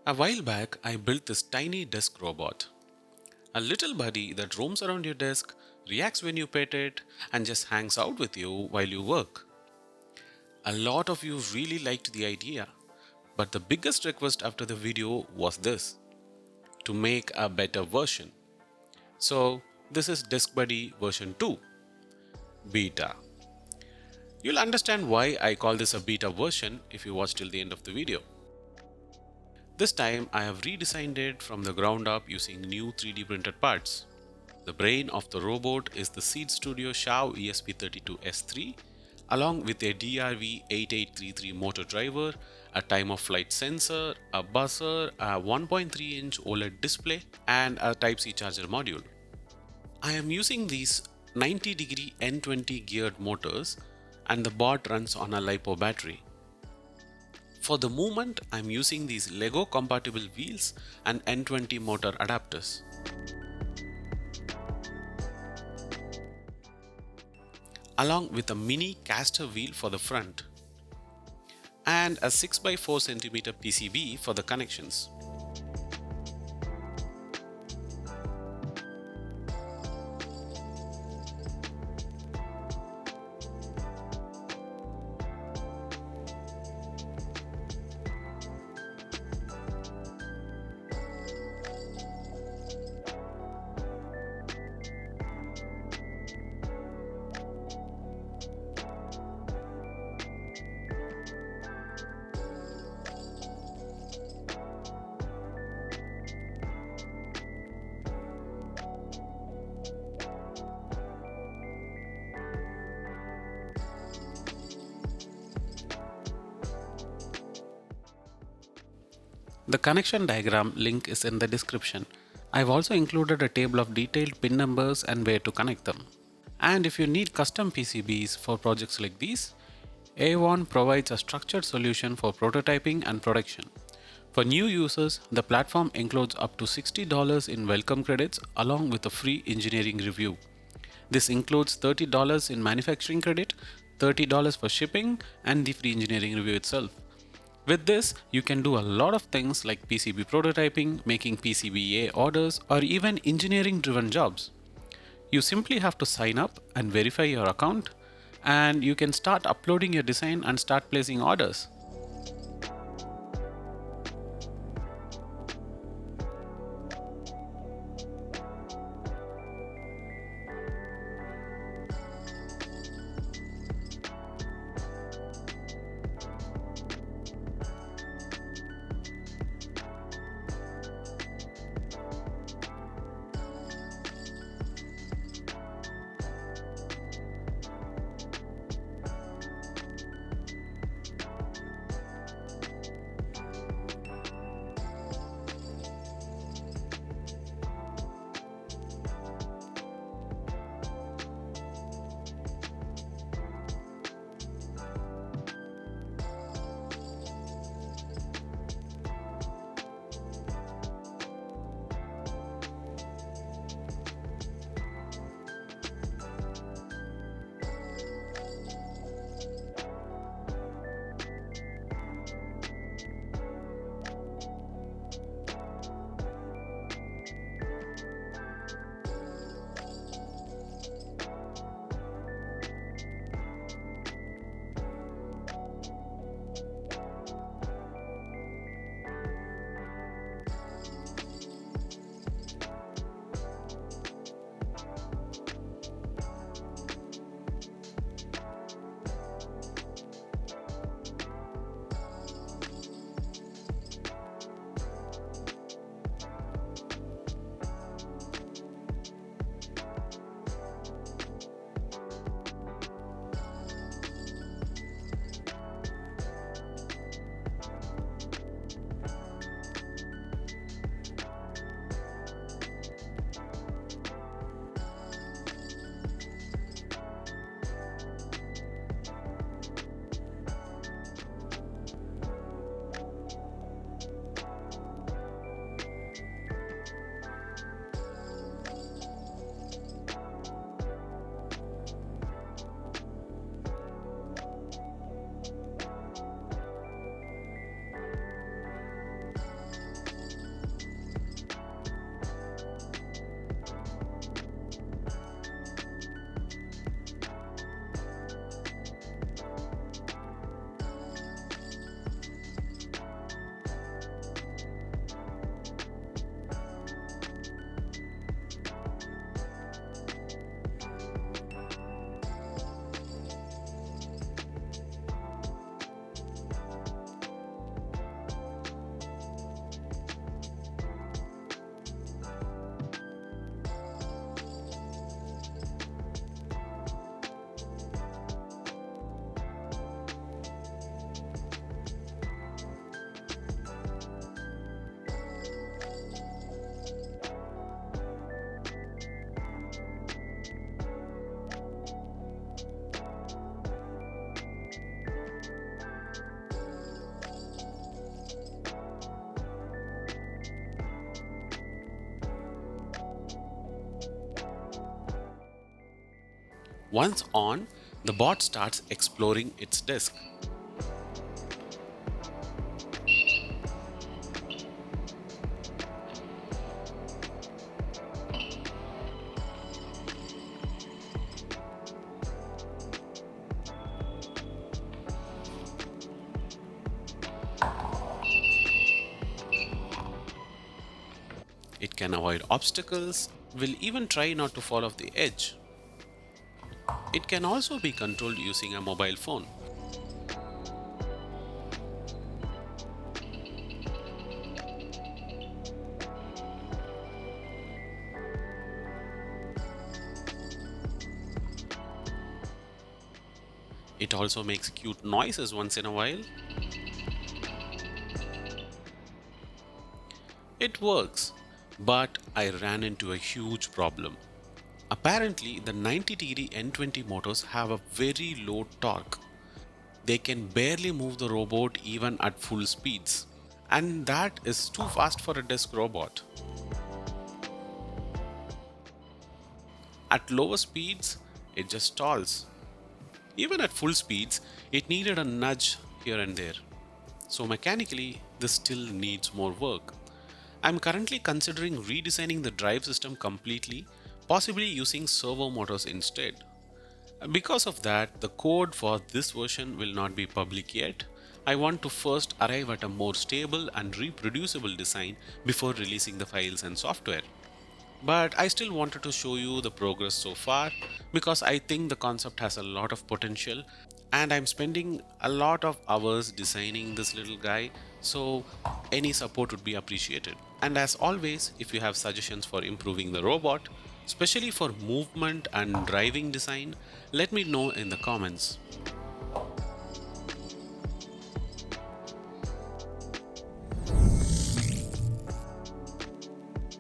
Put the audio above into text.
A while back, I built this tiny desk robot. A little buddy that roams around your desk, reacts when you pet it, and just hangs out with you while you work. A lot of you really liked the idea, but the biggest request after the video was this: to make a better version. So, this is Desk Buddy version 2, Beta. You'll understand why I call this a beta version if you watch till the end of the video. This time I have redesigned it from the ground up using new 3D printed parts. The brain of the robot is the Seeed Studio XIAO ESP32S3 along with a DRV8833 motor driver, a time of flight sensor, a buzzer, a 1.3-inch OLED display and a Type-C charger module. I am using these 90-degree N20 geared motors and the board runs on a LiPo battery. For the movement, I am using these Lego compatible wheels and N20 motor adapters. Along with a mini caster wheel for the front and a 6x4 cm PCB for the connections. The connection diagram link is in the description. I've also included a table of detailed pin numbers and where to connect them. And if you need custom PCBs for projects like these, A1 provides a structured solution for prototyping and production. For new users, the platform includes up to $60 in welcome credits along with a free engineering review. This includes $30 in manufacturing credit, $30 for shipping, and the free engineering review itself. With this, you can do a lot of things like PCB prototyping, making PCBA orders, or even engineering driven jobs. You simply have to sign up and verify your account, and you can start uploading your design and start placing orders. Once on, the bot starts exploring its disk. It can avoid obstacles, will even try not to fall off the edge. It can also be controlled using a mobile phone. It also makes cute noises once in a while. It works, but I ran into a huge problem. Apparently, the 90-degree N20 motors have a very low torque. They can barely move the robot even at full speeds, and that is too fast for a desk robot. At lower speeds, it just stalls. Even at full speeds, it needed a nudge here and there. So mechanically, this still needs more work. I'm currently considering redesigning the drive system completely, possibly using servo motors instead. Because of that, the code for this version will not be public yet. I want to first arrive at a more stable and reproducible design before releasing the files and software. But I still wanted to show you the progress so far because I think the concept has a lot of potential and I'm spending a lot of hours designing this little guy, so any support would be appreciated. And as always, if you have suggestions for improving the robot, especially for movement and driving design, let me know in the comments.